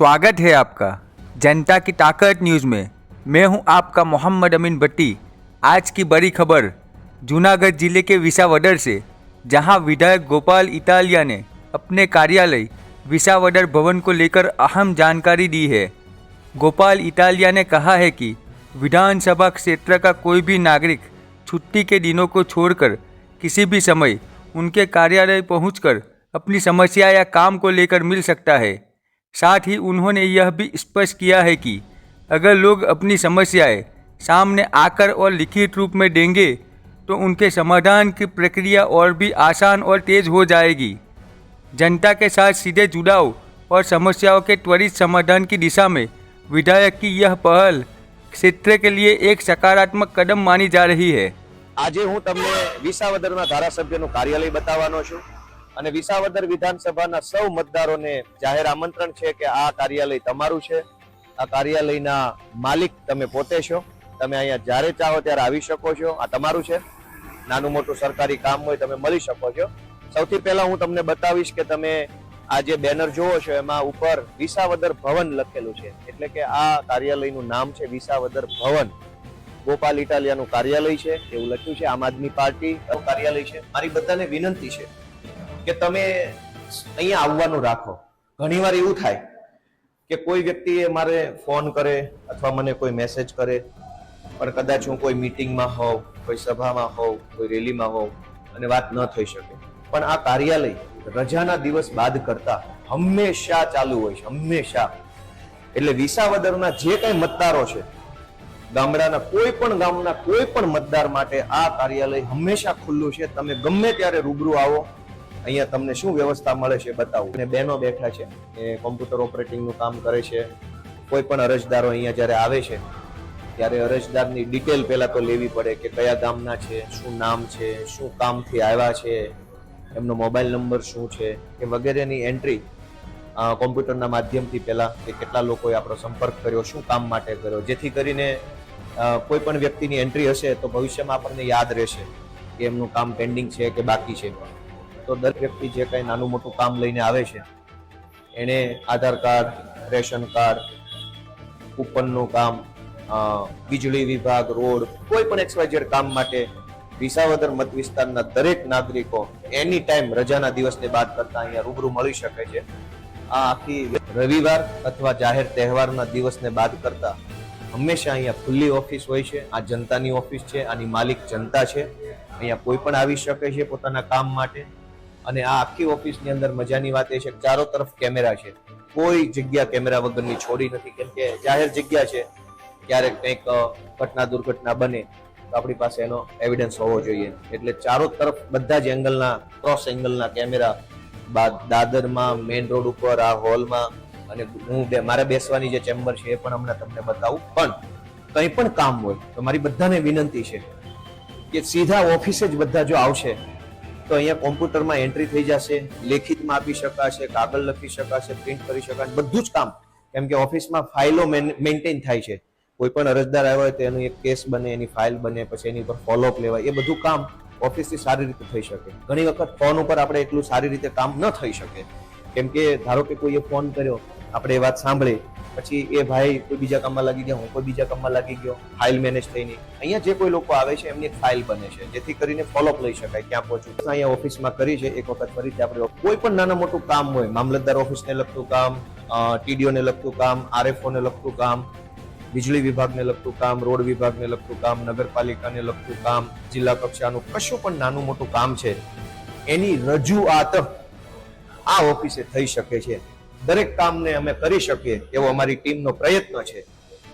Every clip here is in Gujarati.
स्वागत है आपका जनता की ताकत न्यूज़ में। मैं हूं आपका मोहम्मद अमीन भट्टी। आज की बड़ी खबर जूनागढ़ जिले के विसावदर से, जहां विधायक गोपाल इटालिया ने अपने कार्यालय विसावदर भवन को लेकर अहम जानकारी दी है। गोपाल इटालिया ने कहा है कि विधानसभा क्षेत्र का कोई भी नागरिक छुट्टी के दिनों को छोड़कर किसी भी समय उनके कार्यालय पहुंचकर अपनी समस्या या काम को लेकर मिल सकता है। साथ ही उन्होंने यह भी स्पष्ट किया है कि अगर लोग अपनी समस्याएं सामने आकर और लिखित रूप में देंगे तो उनके समाधान की प्रक्रिया और भी आसान और तेज हो जाएगी। जनता के साथ सीधे जुड़ाव और समस्याओं के त्वरित समाधान की दिशा में विधायक की यह पहल क्षेत्र के लिए एक सकारात्मक कदम मानी जा रही है। આજે હું તમને વિસાવદરના ધારાસભ્યનું કાર્યાલય બતાવવાનો છું અને વિસાવદર વિધાનસભાના સૌ મતદારોને જાહેર આમંત્રણ છે કે આ કાર્યાલય તમારું છે। આ કાર્યાલયના માલિક તમે પોતે છો। તમે અહીંયા જ્યારે ચાહો ત્યારે આવી શકો છો। આ તમારું છે। નાનું મોટું સરકારી કામ હોય તમે મળી શકો છો। સૌથી પહેલા હું તમને બતાવીશ કે તમે આ જે બેનર જોવો છો એમાં ઉપર વિસાવદર ભવન લખેલું છે, એટલે કે આ કાર્યાલયનું નામ છે વિસાવદર ભવન। गोपाल इटालियाનું કાર્યાલય છે એવું લખ્યું છે। આમ આદમી પાર્ટી કાર્યાલય છે। મારી બધાને વિનંતી છે કે તમે અહીંયા આવવાનું રાખો। ઘણીવાર એવું થાય કે કોઈ વ્યક્તિએ મારે ફોન કરે અથવા મને કોઈ મેસેજ કરે, પણ કદાચ હું કોઈ મીટિંગમાં હોઉં, કોઈ સભામાં હોઉં, કોઈ રેલીમાં હોઉં અને વાત ન થઈ શકે, પણ આ કાર્યાલય રજાના દિવસ બાદ કરતા હંમેશા ચાલુ હોય છે, હંમેશા। એટલે વિસાવદરના જે કઈ મતદારો છે, ગામડાના કોઈ પણ ગામના કોઈ પણ મતદાર માટે આ કાર્યાલય હંમેશા ખુલ્લું છે। તમે ગમે ત્યારે રૂબરૂ આવો, અહીંયા તમને શું વ્યવસ્થા મળે છે બતાવું। અને બહેનો બેઠા છે એ કોમ્પ્યુટર ઓપરેટિંગનું કામ કરે છે। કોઈ પણ અરજદારો અહીંયા જ્યારે આવે છે ત્યારે અરજદારની ડિટેલ પહેલા તો લેવી પડે કે કયા ગામના છે, શું નામ છે, શું કામથી આવ્યા છે, એમનો મોબાઈલ નંબર શું છે, એ વગેરેની એન્ટ્રી કોમ્પ્યુટરના માધ્યમથી પહેલા કે કેટલા લોકોએ આપણો સંપર્ક કર્યો, શું કામ માટે કર્યો, જેથી કરીને કોઈ પણ વ્યક્તિની એન્ટ્રી હશે તો ભવિષ્યમાં આપણને યાદ રહેશે કે એમનું કામ પેન્ડિંગ છે કે બાકી છે। તો દરેક વ્યક્તિ જે કંઈ નાનું મોટું કામ લઈને આવે છે એણે આધાર કાર્ડ, રેશન કાર્ડ, કૂપનનું કામ, વીજળી વિભાગ, રોડ, કોઈ પણ XYZ કામ માટે વિસાવદર મત વિસ્તારના દરેક નાગરિકો એની ટાઈમ રજાના દિવસને બાદ કરતા અહીંયા રૂબરૂ મળી શકે છે। આ આખી રવિવાર અથવા જાહેર તહેવારના દિવસને બાદ કરતા હંમેશા અહીંયા ખુલ્લી ઓફિસ હોય છે। આ જનતાની ઓફિસ છે, આની માલિક જનતા છે। અહીંયા કોઈ પણ આવી શકે છે પોતાના કામ માટે। અને આ આખી ઓફિસની અંદર મજાની વાત એ છે કે ચારો તરફ કેમેરા છે, કોઈ જગ્યા કેમેરા વગરની છોડી નથી, કેમ કે જાહેર જગ્યા છે, ક્યારેક કંઈક ઘટના દુર્ઘટના બને તો આપણી પાસે એનો એવિડન્સ હોવો જોઈએ। એટલે ચારો તરફ બધા જ એંગલના, ક્રોસ એંગલના કેમેરા દાદરમાં, મેઇન રોડ ઉપર, આ હોલમાં, અને હું મારે બેસવાની જે ચેમ્બર છે એ પણ હમણાં તમને બતાવું। પણ કંઈ પણ કામ હોય તો મારી બધાને વિનંતી છે કે સીધા ઓફિસે જ બધા જો આવશે તો અહીંયા કોમ્પ્યુટરમાં એન્ટ્રી થઈ જશે, લેખિતમાં આપી શકાશે, કાગળ લખી શકાશે, પ્રિન્ટ કરી શકાશે, બધું જ કામ। કેમ કે ઓફિસમાં ફાઇલો મેન્ટેન થાય છે। કોઈ પણ અરજદાર આવ્યો હોય તો એનું એક કેસ બને, એની ફાઇલ બને, પછી એની પર ફોલોઅપ લેવાય, એ બધું કામ ઓફિસથી સારી રીતે થઈ શકે। ઘણી વખત ફોન ઉપર આપણે એટલું સારી રીતે કામ ન થઈ શકે, કેમ કે ધારો કે કોઈએ ફોન કર્યો, આપણે એ વાત સાંભળી, પછી એ ભાઈ કોઈ બીજા કામમાં લાગી ગયા, હું કોઈ બીજા કામમાં લાગી ગયો, ફાઇલ મેનેજ થઈ નહીં। અહીંયા જે કોઈ લોકો આવે છે એમની એક ફાઇલ બને છે, જેથી કરીને ફોલોઅપ લઈ શકાય ક્યાં પહોંચ્યું। અહીંયા ઓફિસમાં કરી છે એક વખત ફરીથી આપણે કોઈ પણ નાના મોટું કામ હોય, મામલતદાર ઓફિસને લગતું કામ, TDO ને લગતું કામ, RFO ને લગતું કામ, વીજળી વિભાગને લગતું કામ, રોડ વિભાગને લગતું કામ, નગરપાલિકાને લગતું કામ, જિલ્લા કક્ષાનું કશું પણ નાનું મોટું કામ છે એની રજૂઆત આ ઓફિસે થઈ શકે છે। દરેક કામને અમે કરી શકીએ એવો અમારી ટીમનો પ્રયત્ન છે।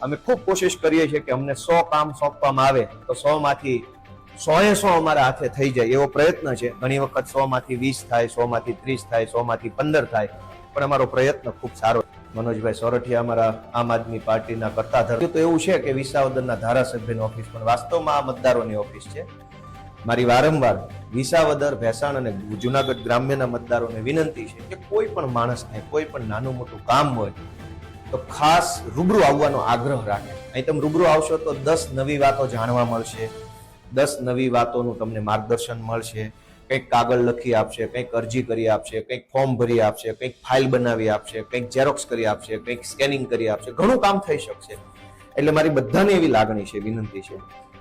અમે ખૂબ કોશિશ કરીએ છીએ કે અમને 100 કામ સોંપવામાં આવે તો 100 માંથી 100 અમારા હાથે થઈ જાય એવો પ્રયત્ન છે। ઘણી વખત 100 માંથી 20 થાય, 100 માંથી 30 થાય, 100 માંથી 15 થાય, પણ અમારો પ્રયત્ન ખૂબ સારો। મનોજભાઈ સોરઠિયા અમારા આમ આદમી પાર્ટીના કરતા ધર તો એવું છે કે વિસાવદરના ધારાસભ્યની ઓફિસ પણ વાસ્તવમાં આ મતદારોની ઓફિસ છે। મારી વારંવાર વિસાવદર, ભેસાણ અને જુનાગઢ ગ્રામ્યના મતદારોને વિનંતી છે કે કોઈ પણ માણસને કોઈ પણ નાનું મોટું કામ હોય તો ખાસ રૂબરૂ આવવાનો આગ્રહ રાખે। અહીં તમે રૂબરૂ આવશો તો 10 નવી વાતો જાણવા મળશે, 10 નવી વાતોનું તમને માર્ગદર્શન મળશે, કંઈક કાગળ લખી આપશે, કંઈક અરજી કરી આપશે, કંઈક ફોર્મ ભરી આપશે, કંઈક ફાઇલ બનાવી આપશે, કંઈક ઝેરોક્સ કરી આપશે, કંઈક સ્કેનિંગ કરી આપશે, ઘણું કામ થઈ શકશે. એટલે મારી બધાને એવી લાગણી છે, વિનંતી છે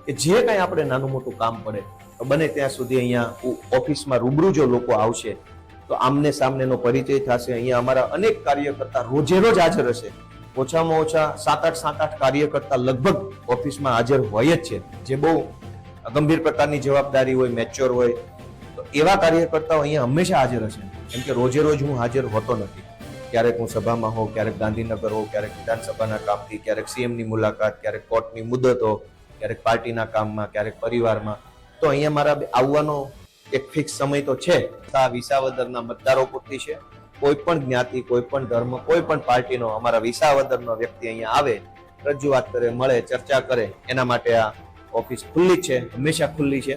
કે જે કાંઈ આપણે નાનું મોટું કામ પડે તો બને ત્યાં સુધી અહીંયા ઓફિસમાં રૂબરૂ જો લોકો આવશે તો આમને સામનેનો પરિચય થશે. અહીંયા અમારા અનેક કાર્યકર્તા રોજે રોજ હાજર હશે. ઓછામાં ઓછા 7-8 કાર્યકર્તા લગભગ ઓફિસમાં હાજર હોય જ છે, જે બહુ ગંભીર પ્રકારની જવાબદારી હોય, મેચ્યોર હોય. તો એવા કાર્યકર્તાઓ અહીંયા હંમેશા હાજર હશે, કેમ કે રોજે રોજ હું હાજર હોતો નથી. ક્યારેક હું સભામાં હોઉં, ક્યારેક ગાંધીનગર હોઉં, ક્યારેક વિધાનસભાના કામથી, ક્યારેક સીએમની મુલાકાત, ક્યારેક કોર્ટની મુદતો, ક્યારેક પાર્ટીના કામમાં, ક્યારેક પરિવારમાં. તો અહીંયા મારા આવવાનો એક ફિક્સ સમય તો છે. આ વિસાવદરના મતદારો પૂરતી છે. કોઈ પણ જ્ઞાતિ, કોઈ પણ ધર્મ, કોઈ પણ પાર્ટીનો અમારા વિસાવદરનો વ્યક્તિ અહીંયા આવે, રજૂઆત કરે, મળે, ચર્ચા કરે, એના માટે આ ઓફિસ ખુલ્લી છે, હંમેશા ખુલ્લી છે.